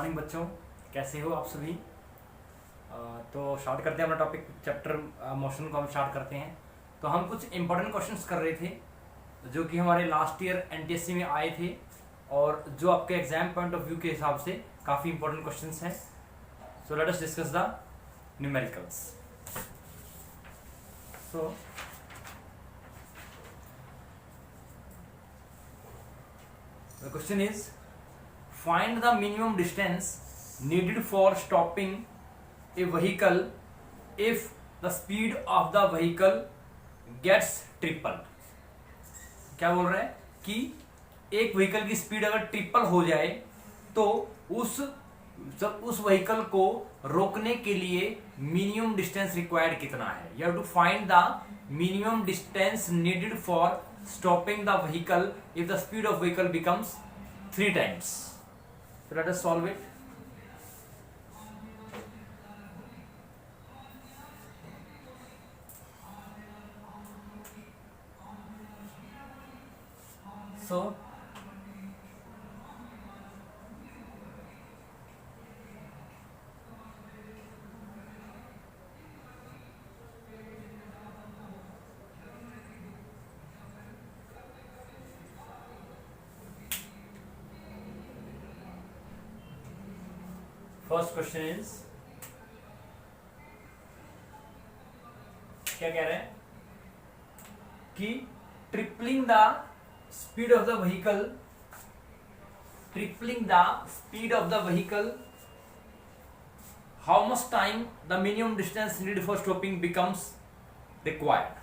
Morning बच्चों, कैसे हो आप सभी। तो स्टार्ट करते हैं अपना टॉपिक, चैप्टर मोशन को हम स्टार्ट करते हैं। तो हम कुछ इंपॉर्टेंट क्वेश्चंस कर रहे थे जो कि हमारे लास्ट ईयर एनटीएससी में आए थे और जो आपके एग्जाम पॉइंट ऑफ व्यू के हिसाब से काफ़ी इंपॉर्टेंट क्वेश्चंस हैं। So let us discuss the numericals. So the question is, find the minimum distance needed for stopping a vehicle if the speed of the vehicle gets tripled। क्या बोल रहा है कि एक व्हीकल की स्पीड अगर triple हो जाए तो उस व्हीकल को रोकने के लिए मिनिमम डिस्टेंस रिक्वायर्ड कितना है। You have to find the minimum distance needed for stopping the vehicle if the speed of vehicle becomes 3 times. So let us solve it. So first question is, क्या कह रहे हैं कि tripling the speed of the vehicle, how much time the minimum distance need for stopping becomes required.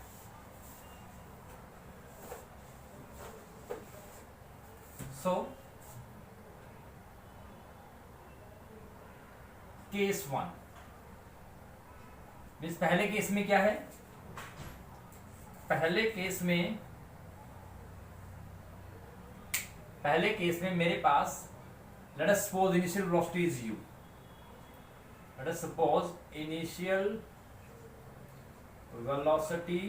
So case 1 means पहले case में क्या है, पहले केस में मेरे पास let us suppose initial velocity is u, let us suppose initial velocity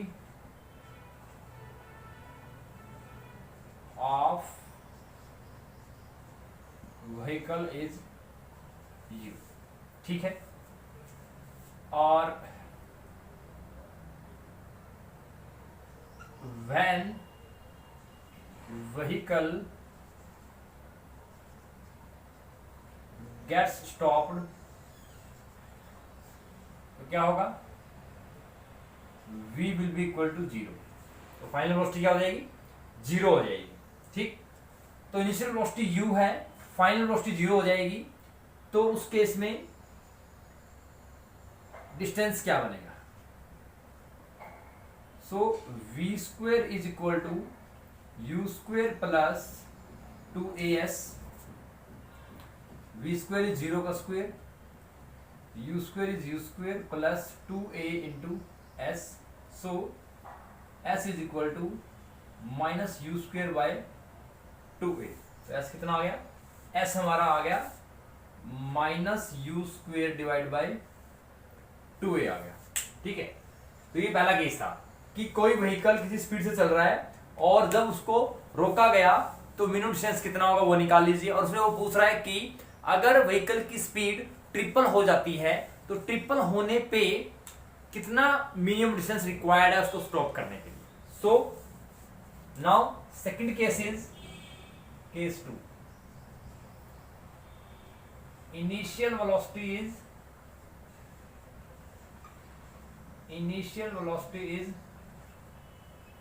of vehicle is u, ठीक है। और when vehicle gets stopped तो क्या होगा, v will be equal to 0। तो फाइनल वेलोसिटी क्या हो जाएगी, 0 हो जाएगी, ठीक। तो इनिशियल वेलोसिटी u है, फाइनल वेलोसिटी 0 हो जाएगी। तो उस केस में डिस्टेंस क्या बनेगा, so v square is equal to U square plus 2as। v square is 0 का square, u square is u square plus 2a into s। So s is equal to minus U square by 2a। तो s कितना आ गया, s हमारा आ गया minus U square divide by 2a आ गया, ठीक है। तो ये पहला केस था कि कोई व्हीकल किसी स्पीड से चल रहा है और जब उसको रोका गया तो मिनिमम डिस्टेंस कितना होगा वो निकाल लीजिए। और उसमें वो पूछ रहा है कि अगर व्हीकल की स्पीड ट्रिपल हो जाती है तो ट्रिपल होने पे कितना मिनिमम डिस्टेंस रिक्वायर्ड है उसको स्टॉप करने के लिए। So now second case is case 2, initial velocity is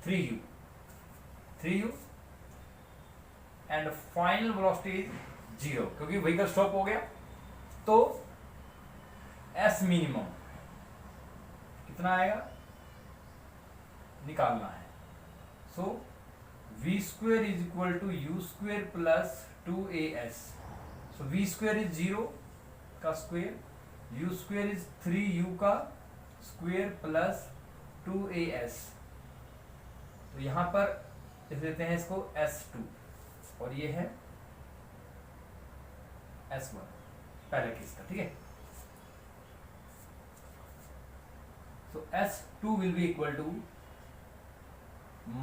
3u and final velocity is 0 क्योंकि व्हीकल स्टॉप हो गया। तो s मिनिमम कितना आएगा निकालना है। So v square is equal to U square plus 2as। So v square is 0 का square, u square is 3u का स्क्वेयर प्लस 2as। तो यहां पर लिख देते हैं इसको s2 और ये है s1 पहले केस का, ठीक है। So s2 will be equal to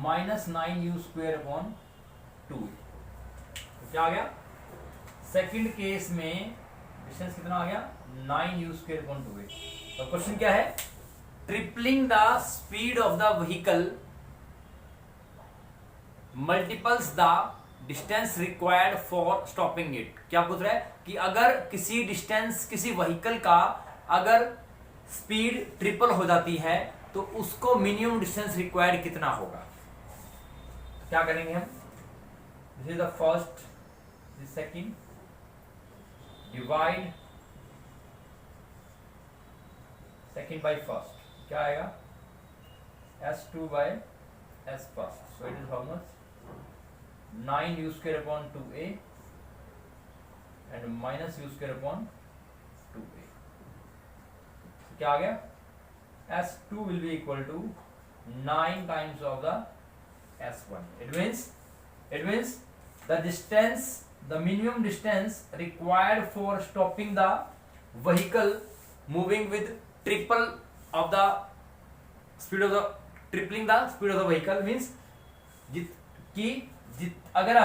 -9u square upon 2। तो क्या आ गया, सेकंड केस में डिस्टेंस कितना आ गया 9u² अपॉन 2a। तो क्वेश्चन क्या है, tripling the speed of the vehicle multiples the distance required for stopping it. क्या पूछ रहा है कि अगर किसी डिस्टेंस, किसी व्हीकल का अगर स्पीड ट्रिपल हो जाती है तो उसको मिनिमम डिस्टेंस रिक्वायर्ड कितना होगा। तो क्या करेंगे हम, this is the first, this second, divide second by first, क्या आएगा s2 by s first. So it is how much 9u² upon 2a and minus u² upon 2a। क्या आ गया, s2 will be equal to 9 times of the s1। it means the distance, the minimum distance required for stopping the vehicle moving with triple of the speed of the, tripling the speed of the vehicle means अगर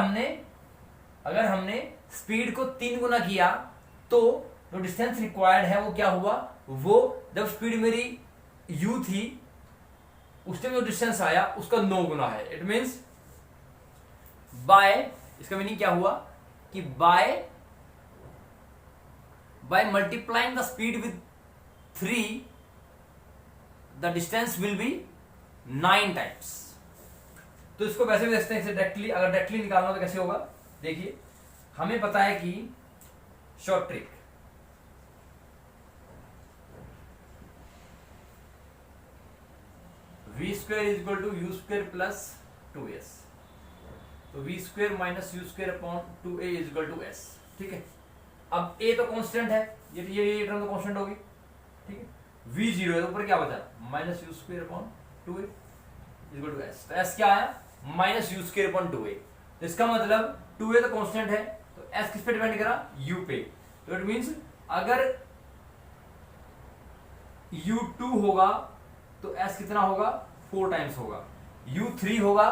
हमने speed को 3 गुना किया तो जो distance required है वो क्या हुआ, वो जब स्पीड मेरी u थी उस टाइम जो डिस्टेंस आया उसका 9 गुना है। इट मींस बाय, इसका मीनिंग क्या हुआ कि by multiplying the speed with 3 the distance will be 9 times. तो इसको वैसे भी देखते हैं डायरेक्टली, अगर डायरेक्टली निकालना तो कैसे होगा, देखिए हमें पता है कि short trick, v² is equal to u² plus 2s। तो v² minus u² upon 2a is equal to s। ठीक है, अब a तो कांस्टेंट है, ये टर्म तो कांस्टेंट होगी। ठीक है, v0 है तो ऊपर क्या बचा minus u² upon 2a is equal to s। तो s क्या आया माइनस u² अपॉन 2a। तो इसका मतलब 2a तो कांस्टेंट है तो s किस पे डिपेंड करा, u पे। तो इट मींस अगर u2 होगा तो s कितना होगा 4 टाइम्स होगा, u3 होगा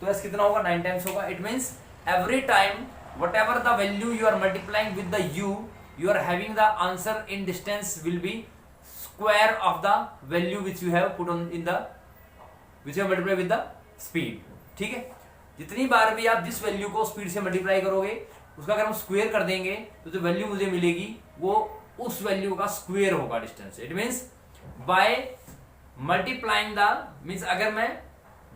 तो s कितना होगा 9 टाइम्स होगा। It means every time whatever the value you are multiplying with the u, you are having the answer in distance will be square of the value which you have put on in the, which you have multiplied with the speed। ठीक है, जितनी बार भी आप जिस value को speed से multiply करोगे उसका अगर हम स्क्वायर कर देंगे तो जो वैल्यू मुझे मिलेगी वो उस वैल्यू का स्क्वायर होगा distance. It means by multiplying the, means अगर मैं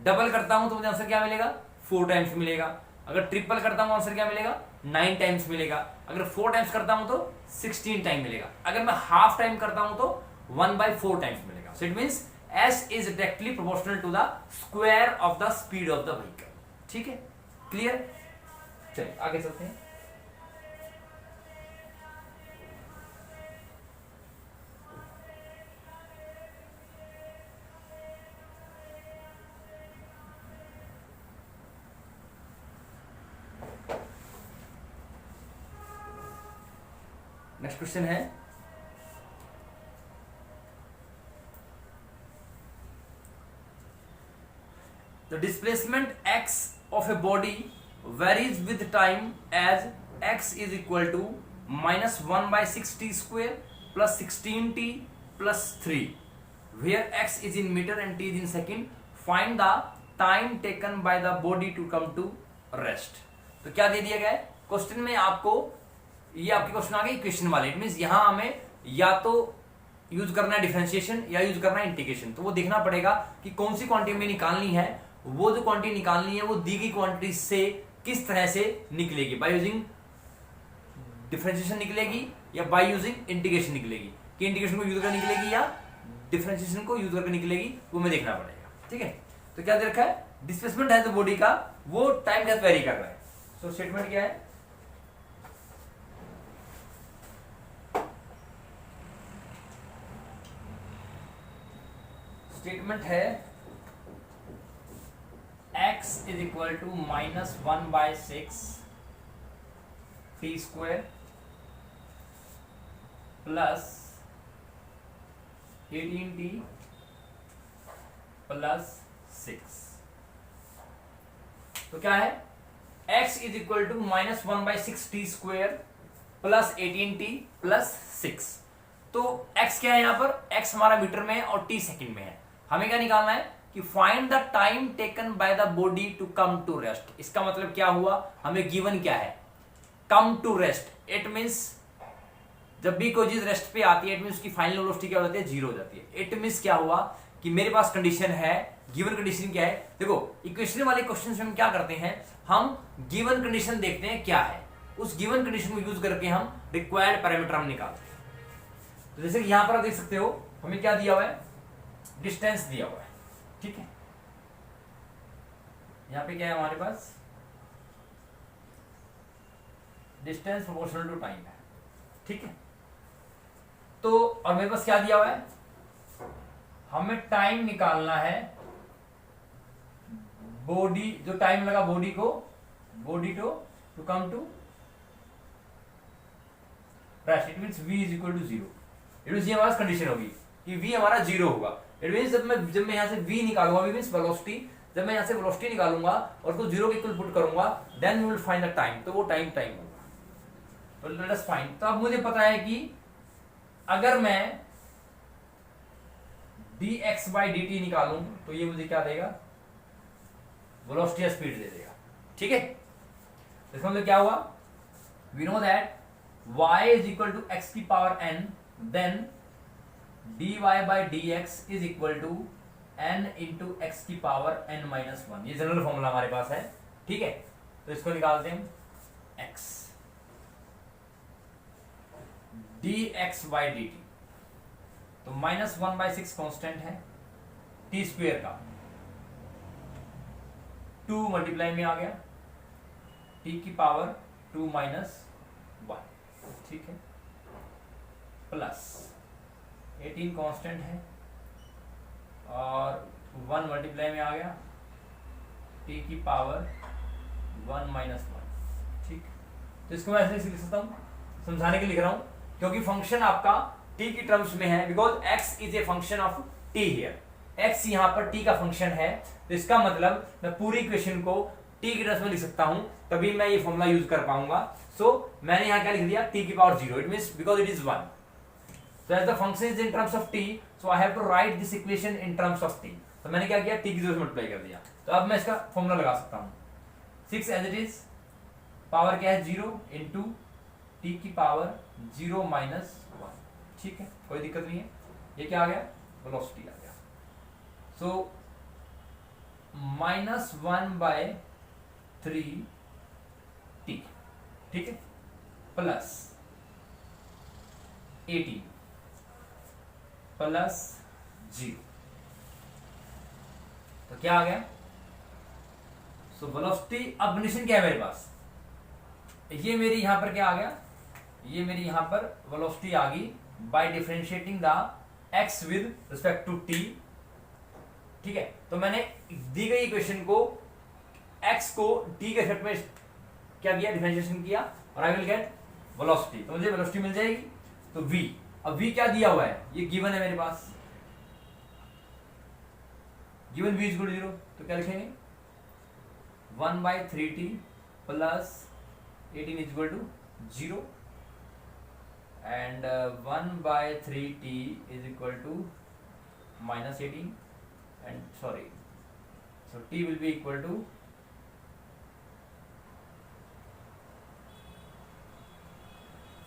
डबल करता हूं तो मुझे आंसर क्या मिलेगा 4 टाइम्स मिलेगा, अगर ट्रिपल करता हूं आंसर क्या मिलेगा 9 टाइम्स मिलेगा, अगर 4 टाइम्स करता हूं तो 16 टाइम मिलेगा, अगर मैं हाफ टाइम करता हूं तो 1/4 टाइम्स मिलेगा। So it means s is directly proportional to the square of the speed of the vehicle। ठीक है, क्लियर। चलिए आगे चलते हैं। नेक्स्ट क्वेश्चन है, the displacement x of a body varies with time as x is equal to minus 1/6t² plus 16t plus 3 where x is in meter and t is in second। find the time taken by the body to come to rest। तो क्या दे दिया गया है question में आपको, ये आपके question आ गए इक्वेशन वाले। इट मींस यहां हमें या तो यूज करना है डिफरेंशिएशन या यूज करना है इंटीग्रेशन। तो वो देखना पड़ेगा कि कौन सी क्वांटिटी में निकालनी है, वो जो क्वांटिटी निकालनी है वो दी गई क्वांटिटी से किस तरह से निकलेगी, बाय यूजिंग डिफरेंशिएशन निकलेगी या बाय यूजिंग इंटीग्रेशन निकलेगी, कि इंटीग्रेशन को यूज करके निकलेगी या डिफरेंशिएशन को यूज करके निकलेगी, वो हमें देखना पड़ेगा। ठीक है, तो क्या दे रखा है, डिस्प्लेसमेंट है तो बॉडी का वो टाइम के साथ वेरी कर रहा है। सो स्टेटमेंट क्या है, स्टेटमेंट है x is equal to minus 1/6 t² plus 18t plus 6। तो क्या है x is equal to minus 1/6 t² plus 18t plus 6। तो x क्या है यहां पर, x हमारा मीटर में है और t सेकंड में है। हमें क्या निकालना है कि find the time taken by the body to come to rest. इसका मतलब क्या हुआ, हमें गिवन क्या है, come to rest. It means जब भी कोई चीज रेस्ट पे आती है इट मींस उसकी फाइनल वेलोसिटी क्या हो जाती है, जीरो हो जाती है। इट मींस क्या हुआ कि मेरे पास कंडीशन है, गिवन कंडीशन क्या है, देखो इक्वेशन वाले क्वेश्चन में हम क्या करते हैं, हम गिवन कंडीशन देखते हैं क्या है, उस गिवन कंडीशन को यूज करके हम रिक्वायर्ड पैरामीटर हम निकालते हैं। तो जैसे यहां पर आप देख सकते हो हमें क्या दिया हुआ है, डिस्टेंस दिया हुआ है, ठीक है। यहां पे क्या है हमारे पास, डिस्टेंस प्रोपोर्शनल टू टाइम है, ठीक है। तो और मेरे पास क्या दिया हुआ है, हमें टाइम निकालना है, बॉडी जो टाइम लगा body to come to rest. It means v is equal to 0। It means ये हमारा कंडीशन होगी कि v हमारा 0 होगा। इट मींस जब मैं यहां से v निकालूंगा, v मींस वेलोसिटी, जब मैं यहां से वेलोसिटी निकालूंगा और उसको 0 के इक्वल पुट करूंगा, then we will find the time. तो वो टाइम होगा। तो लेट अस फाइंड। तो अब मुझे पता है कि अगर मैं dx by dt निकालूं तो ये मुझे क्या देगा, वेलोसिटी स्पीड दे देगा, ठीक है। इसका मतलब क्या हुआ, we know that y is equal to x की power n, then dy by dx is equal to n into x की पावर n minus 1। ये जनरल फॉर्मूला हमारे पास है, ठीक है। तो इसको निकालते हैं, x dx by dt, तो -1/6 कांस्टेंट है, t स्क्वायर का 2 मल्टीप्लाई में आ गया, t की पावर 2 minus 1, ठीक है, प्लस 18 कांस्टेंट है और 1 मल्टीप्लाई में आ गया, t की पावर 1 minus 1, ठीक। तो इसको मैं ऐसे लिख सकता हूं, समझाने के लिए लिख रहा हूं क्योंकि फंक्शन आपका t की टर्म्स में है, because x is a function of t here. x यहां पर t का फंक्शन है, तो इसका मतलब मैं पूरी इक्वेशन को t की टर्म्स में लिख सकता हूं, तभी मैं ये फॉर्मूला यूज कर पाऊंगा। सो मैंने यहां क्या लिख दिया, t की power 0। It means because it is 1, so as the function is in terms of t, so I have to write this equation in terms of t। तो मैंने क्या किया, t की 0 से मल्टीप्लाई कर दिया। तो अब मैं इसका फॉर्मूला लगा सकता हूं, 6 एज इट इज, पावर क्या है 0 इंटू t की पावर 0 minus 1, ठीक है, कोई दिक्कत नहीं है। ये क्या आ गया, वेलोसिटी आ गया। सो -1/3t, ठीक है, प्लस 18 प्लस 0, तो क्या आ गया, सो वेलोसिटी। अब कंडीशन क्या है मेरे पास, ये मेरी यहां पर क्या आ गया, ये मेरी यहां पर वेलोसिटी आ गई by differentiating the x with respect to t, ठीक है। तो मैंने दी गई इक्वेशन को x को t के रिस्पेक्ट में क्या किया, डिफरेंशिएशन किया, और आई विल गेट वेलोसिटी। तो मुझे वेलोसिटी मिल जाएगी। तो v, अब v क्या दिया हुआ है, ये गिवन है मेरे पास, given v is equal to 0, तो क्या लिखेंगे, 1/3t plus 18 is equal to 0 and 1/3t is equal to -18 and sorry, so t will be equal to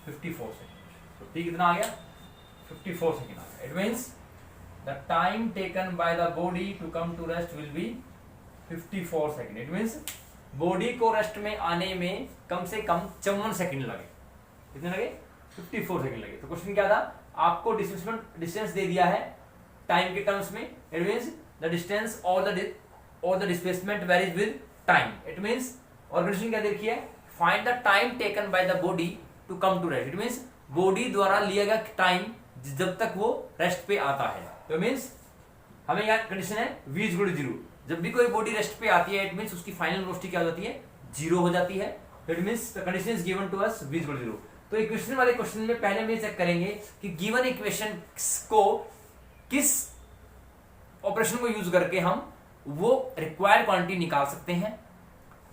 54 seconds। so t कितना आ गया, 54 सेकेंड आ गया। it means the time taken by the body to come to rest will be 54 second. it means body को rest में आने में कम से कम 54 second लगे। कितने लगे, 54 सेकेंड लगे। तो क्वेश्चन क्या था, आपको डिस्टेंस दे दिया है टाइम के टर्म्स में। इट मींस द डिस्टेंस और the displacement varies with time. It means और कंडीशन क्या देखी है, find the time taken by the body to come to rest. It means body द्वारा लिया गया टाइम जब तक वो रेस्ट पे आता है। तो मींस हमें यहाँ कंडीशन है v इज इक्वल टू 0। जब भी कोई बॉडी रेस्ट पे आती है इट मींस उसकी फाइनल वेलोसिटी क्या हो जाती है, 0 हो जाती है। It means the condition is given to us v is equal to 0। तो इक्वेशन वाले क्वेश्चन में पहले हम ये चेक करेंगे कि गिवन इक्वेशन को किस ऑपरेशन को यूज करके हम वो रिक्वायर्ड क्वांटिटी निकाल सकते हैं।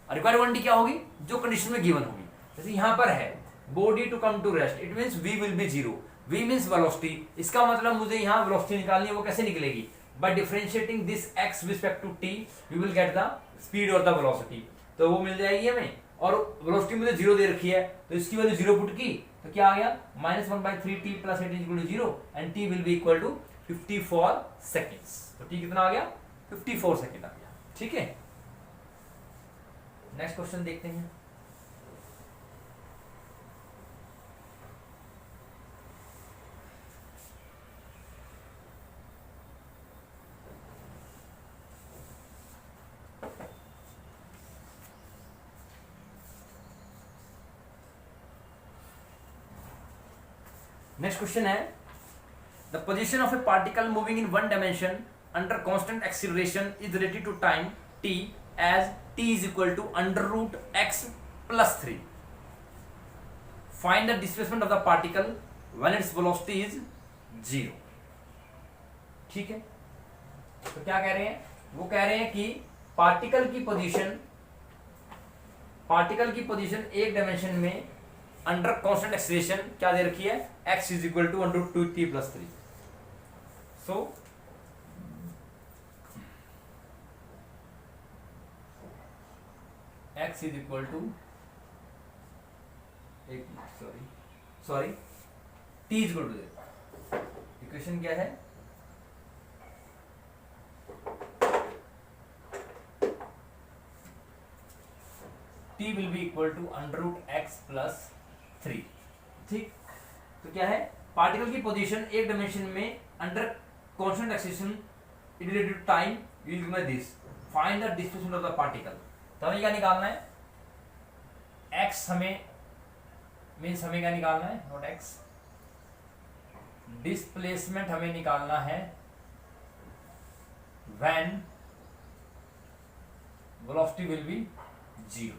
रिक्वायर्ड क्वांटिटी क्या होगी, जो कंडीशन में गिवन होगी। जैसे यहां पर है body to come to rest, it means v will be 0. v means velocity. इसका मतलब मुझे यहाँ velocity निकालनी है, वो कैसे निकलेगी? By differentiating this x with respect to t, we will get the speed or the velocity. तो वो मिल जाएगी हमें, और velocity मुझे 0 दे रखी है, तो इसकी वैल्यू 0 पुट की, तो क्या आ गया? -1/3t + 8 = 0 and t will be equal to 54 seconds. तो t कितना आ गया? 54 सेकेंड आ गया. ठीक है, नेक्स्ट क्वेश्चन देखते हैं. नेक्स्ट क्वेश्चन है, the position of a particle moving in one dimension under constant acceleration is related to time t as t is equal to √x + 3. Find the displacement of the particle when its velocity is 0. ठीक है, तो क्या कह रहे हैं? वो कह रहे हैं कि पार्टिकल की पोजीशन एक डायमेंशन में अंडर कांस्टेंट एक्सीलरेशन क्या दे रखी है? x is equal to √2t + 3. So x is equal to sorry t is equal to, equation क्या है? t will be equal to √x + 3. ठीक, तो क्या है? पार्टिकल की पोजीशन एक डायमेंशन में under constant acceleration related to time use में this. Find the displacement of the particle. तो हमें क्या निकालना है? x हमें क्या निकालना है? नॉट x, डिस्प्लेसमेंट हमें निकालना है व्हेन वेलोसिटी विल बी 0.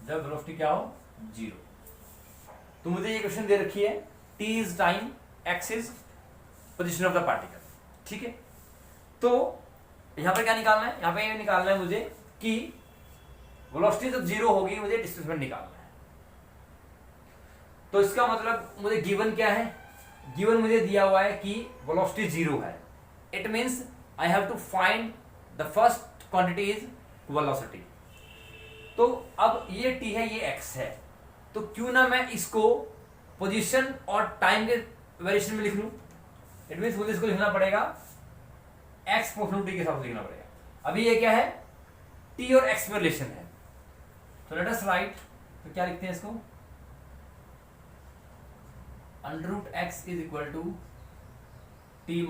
जब वेलोसिटी क्या हो? 0. तो मुझे ये क्वेश्चन दे रखी है, t is time, x is position of the particle. ठीक है, तो यहां पर क्या निकालना है? यहां पे ये निकालना है मुझे कि वेलोसिटी जब 0 होगी, मुझे डिस्प्लेसमेंट निकालना है. तो इसका मतलब मुझे गिवन क्या है? गिवन मुझे दिया हुआ है कि वेलोसिटी 0 है. It means I have to find the first quantity is velocity. तो अब ये t है, ये x है, तो क्यों ना मैं इसको पोजीशन और टाइम के वेरिएशन में लिख लूं. इट मींस मुझे इसको लिखना पड़ेगा x = t के हिसाब से लिखना पड़ेगा. अभी ये क्या है? t और x में रिलेशन है. तो लेट अस राइट, तो क्या लिखते हैं इसको? √x is equal to t -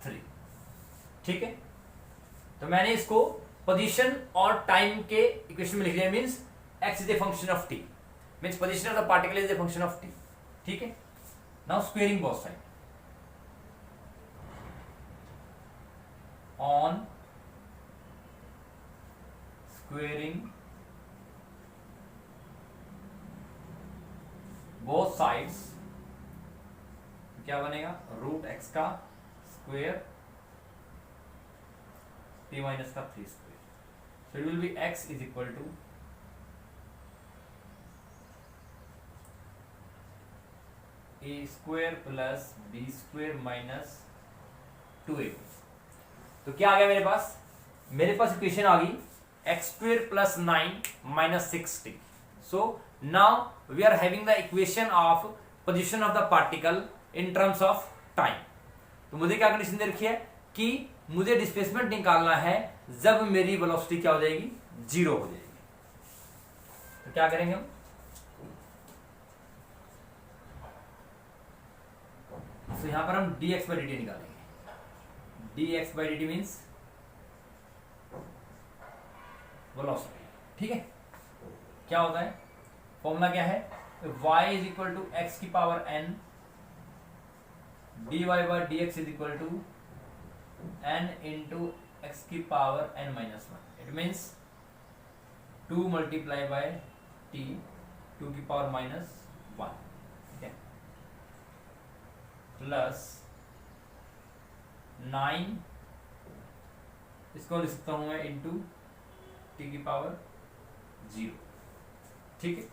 3. ठीक है, तो मैंने इसको पोजीशन और टाइम के इक्वेशन में लिख दिया. Means x is a function of t, means position of the particle is a function of t. ठीक है, now squaring both side. On squaring both sides क्या बनेगा? √x का square t - 3 square. So it will be x is equal to a square plus b square minus 2ab. तो क्या आ गया मेरे पास? मेरे पास इक्वेशन आ गई x² + 9 - 6t. So now we are having the equation of position of the particle in terms of time. तो मुझे क्या कंडीशन दे रखी है कि मुझे डिस्प्लेसमेंट निकालना है जब मेरी वेलोसिटी क्या हो जाएगी? 0 हो जाएगी. तो क्या करेंगे हम? तो यहां पर हम dx/dt निकालेंगे. dx/dt means velocity. ठीक है, क्या होता है? फॉर्मूला क्या है? y is equal to x की power n dy/dx is equal to n into x की power n - 1. It means 2 multiply by t 2 की पावर -1. ठीक है, प्लस 9, इसको लिख सकता हूं मैं इंटू t की पावर 0. ठीक है,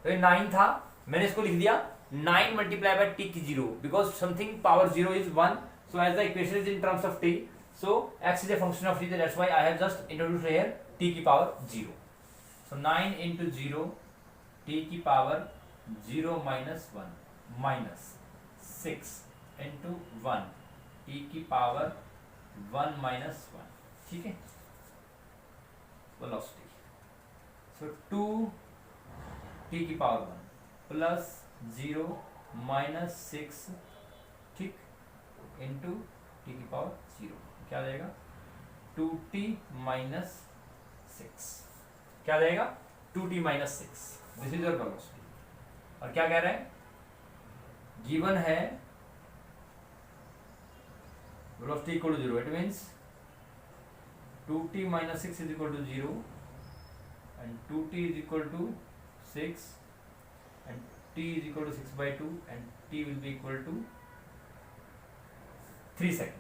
तो ये 9 था, मैंने इसको लिख दिया 9 मल्टीप्लाई बाय टी की 0 because something power 0 is 1, so as the equation is in terms of t, so x is a function of t, that's why I have just introduced here t की power 0. so 9 into 0 t की power 0 minus 1 minus 6 into 1 t की power 1 minus 1. ठीक है, velocity, so 2 t की power 1 plus 0 minus 6, ठीक, into T की power 0, क्या आ जाएगा 2t माइनस 6, क्या आ जाएगा 2t minus 6. This is your velocity. और क्या कह रहे हैं, गिवन है velocity equal to 0, it means 2t minus 6 is equal to 0 and 2t is equal to 6 and t is equal to 6 by 2 and t will be equal to 3 second.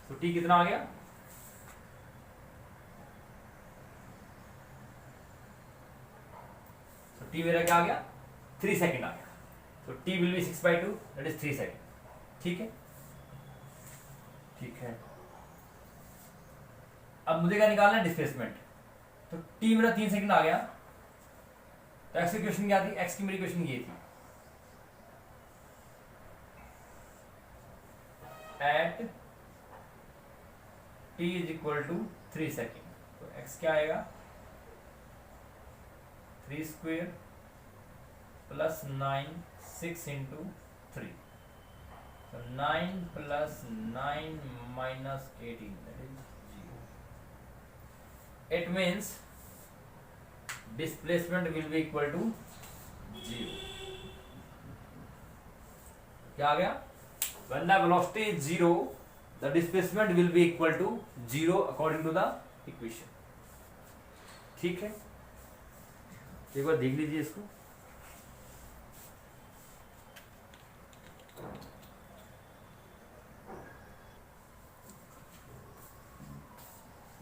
तो t कितना आ गया, तो t मेरा क्या आ गया 3 second आ गया. तो t will be 6 by 2 that is 3 second. ठीक है, ठीक है. अब मुझे क्या निकालना है, डिस्प्लेसमेंट. तो t मेरा 3 सेकेंड आ गया. तो एक्स की क्वेश्चन क्या थी, एक्स की मेरी क्वेश्चन ये थी, at t is equal to 3 second. तो x क्या आएगा 3 स्क्वेयर प्लस 9 6 इंटू 3, तो 9 plus 9 minus 18 that is 0. It means displacement will be equal to 0. क्या आ गया, when the velocity is 0 the displacement will be equal to 0 according to the equation. ठीक है, एक बार देख लीजिए इसको.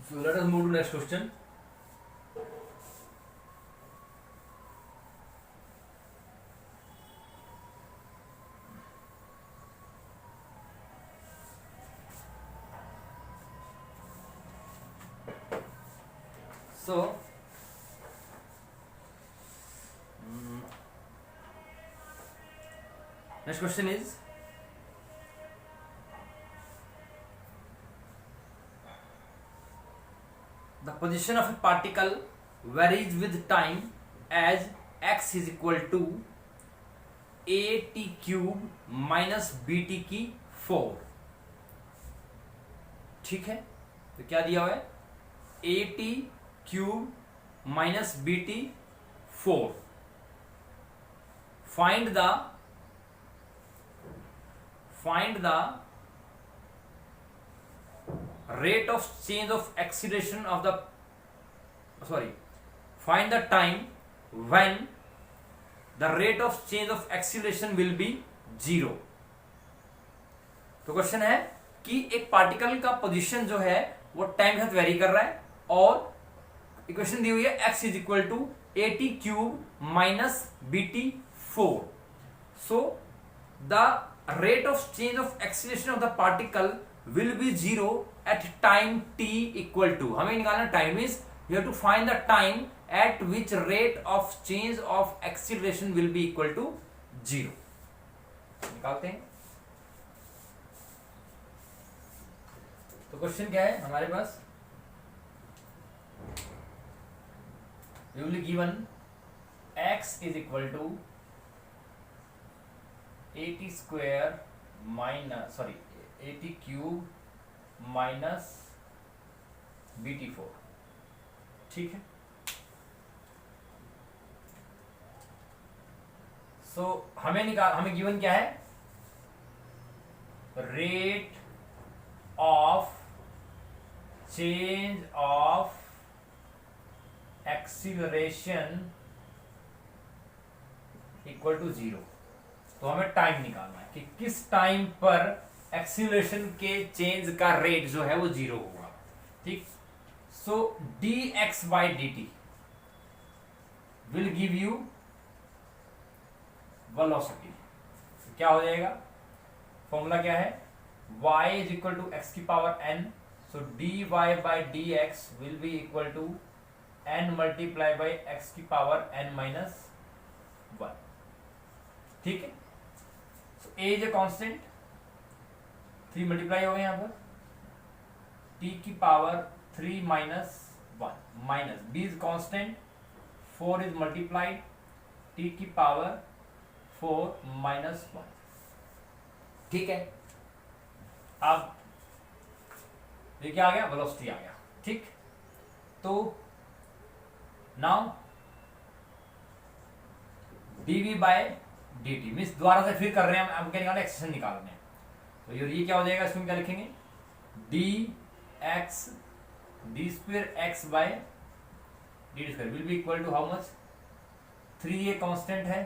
So let us move to next question. So next question is, the position of a particle varies with time as x is equal to at cube minus bt की 4. ठीक है, तो क्या दिया हुआ है at cube minus bt 4. find the rate of change of acceleration of the find the time when the rate of change of acceleration will be 0. तो question है कि एक पार्टिकल का पोजीशन जो है वो टाइम के साथ वेरी कर रहा है और इक्वेशन दी हुई है x is equal to at cube minus bt 4. So the rate of change of acceleration of the particle will be 0 at time t equal to, हमें निकालना time means you have to find the time at which rate of change of acceleration will be equal to 0. निकालते हैं. तो question क्या है हमारे पास, we will be given x is equal to at square minus at cube minus bt4. ठीक है, सो हमें given क्या है, rate of change of acceleration equal to 0. तो हमें टाइम निकालना है कि किस टाइम पर एक्सीलरेशन के चेंज का रेट जो है वो 0 होगा. ठीक, so dx by dt will give you velocity. तो क्या हो जाएगा, फॉर्मूला क्या है, y is equal to x की power n, so dy by d x will be equal to n multiply by x की पावर n माइनस 1। ठीक है, so a is a constant, 3 multiply हो गए यहाँ पर, t की power 3 minus 1 minus b is constant, 4 is multiplied, t की power 4 minus 1। ठीक है, अब ये क्या आ गया, वेलोसिटी आ गया। ठीक, तो now dv by dt means दोबारा से फिर कर रहे हैं हम, क्या निकालना, एक्सप्रेशन निकालने हैं। तो ये क्या हो जाएगा, इसमें क्या लिखेंगे, dx d square x by dt square will be equal to how much, 3 ये कांस्टेंट है।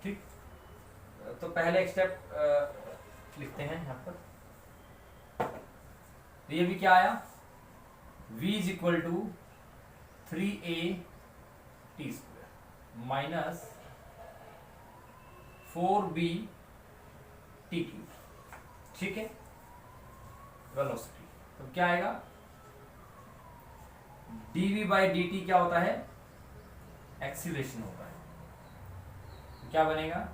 ठीक, तो पहले एक स्टेप लिखते हैं यहाँ पर, तो ये भी क्या आया, v is equal to 3a t square minus 4b t cube. ठीक है, वेलोसिटी, तो क्या आएगा, dv बाई dt क्या होता है, एक्सीलरेशन होता है। तो क्या बनेगा,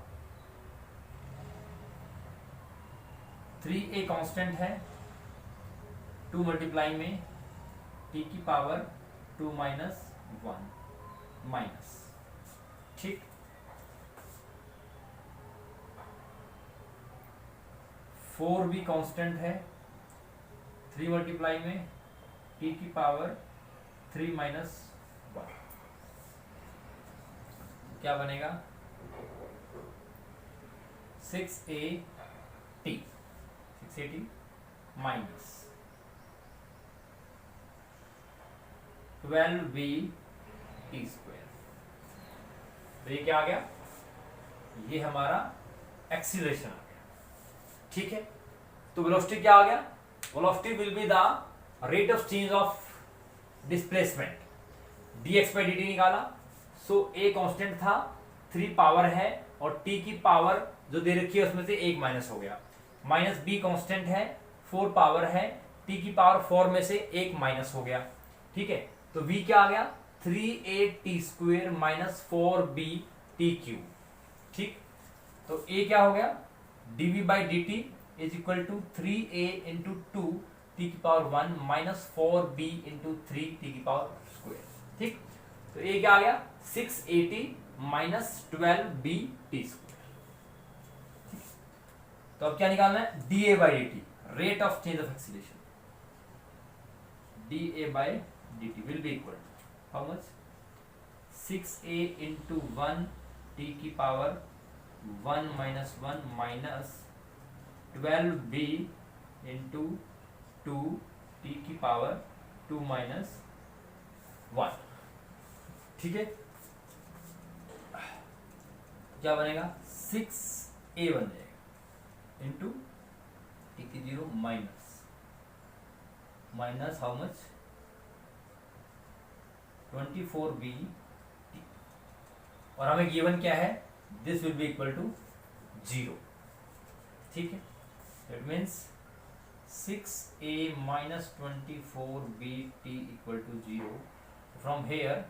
3a कांस्टेंट है, 2 मल्टीप्लाई में t की पावर 2 माइनस 1 माइनस, ठीक, 4b कांस्टेंट है, 3 मल्टीप्लाई में t की पावर 3 माइनस 1, क्या बनेगा, 6a t minus 12b T square. तो ये क्या आ गया, ये हमारा एक्सीलरेशन आ गया। ठीक है, तो वेलोसिटी क्या आ गया, velocity will be the rate of change of displacement, dx by dt निकाला, सो a कांस्टेंट था, 3 पावर है, और t की पावर जो दे रखी है उसमें से 1 माइनस हो गया, माइनस b कांस्टेंट है, 4 पावर है, t की पावर 4 में से 1 माइनस हो गया। ठीक है, तो v क्या आ गया, 3a t square minus 4b t cube. ठीक, तो a क्या हो गया, dv by d t is equal to 3a into 2 t की power 1 minus 4b into 3 t की पावर स्क्वेयर। ठीक, तो a क्या आ गया, 680 माइनस 12b टी स्क्वेयर। तो अब क्या निकालना है, dA by d T, rate of change of acceleration, dA by dt will be equal to how much, 6a into 1 t की power 1 minus 1 minus 12b into 2 t की power 2 minus 1। ठीक है, क्या बनेगा, 6a बन जाएगा इंटू t की 0 minus how much, 24b, और हमें गिवन क्या है, this will be equal to 0। ठीक है, it means 6a minus 24b t equal to 0। From here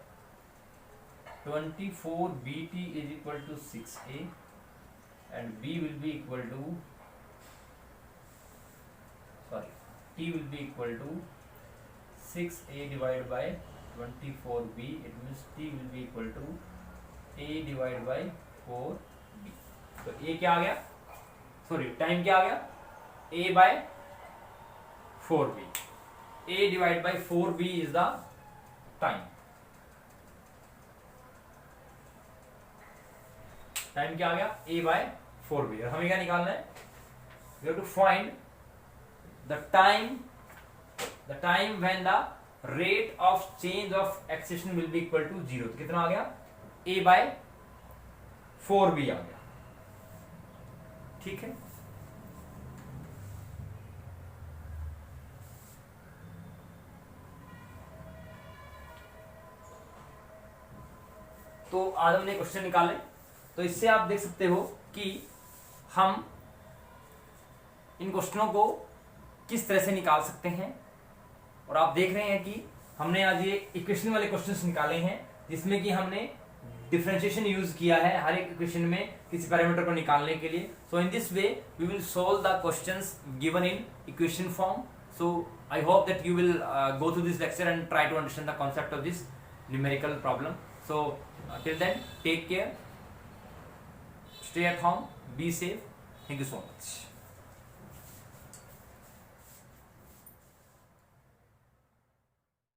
24b t is equal to 6a and b will be equal to, sorry, t will be equal to 6a divide by 24b, it means t will be equal to a divided by 4b। तो a क्या आ गया, sorry time क्या आ गया, a by 4b, a divided by 4b is the time, time क्या आ गया, a by 4b, और हमें क्या निकालना है, we have to find the time when the rate of change of acceleration will be equal to 0। तो कितना आ गया, a by 4b आ गया। ठीक है, तो आज हमने क्वेश्चन निकाले तो इससे आप देख सकते हो कि हम इन क्वेश्चनों को किस तरह से निकाल सकते हैं। और आप देख रहे हैं कि हमने आज ये इक्वेशन वाले क्वेश्चंस निकाले हैं जिसमें कि हमने डिफरेंशिएशन यूज किया है हर एक इक्वेशन में किसी पैरामीटर को निकालने के लिए। So in this way we will solve the questions given in equation form. So I hope that you will go through this lecture and try to understand the concept of this numerical problem. So till then, take care, stay at home, be safe. Thank you so much.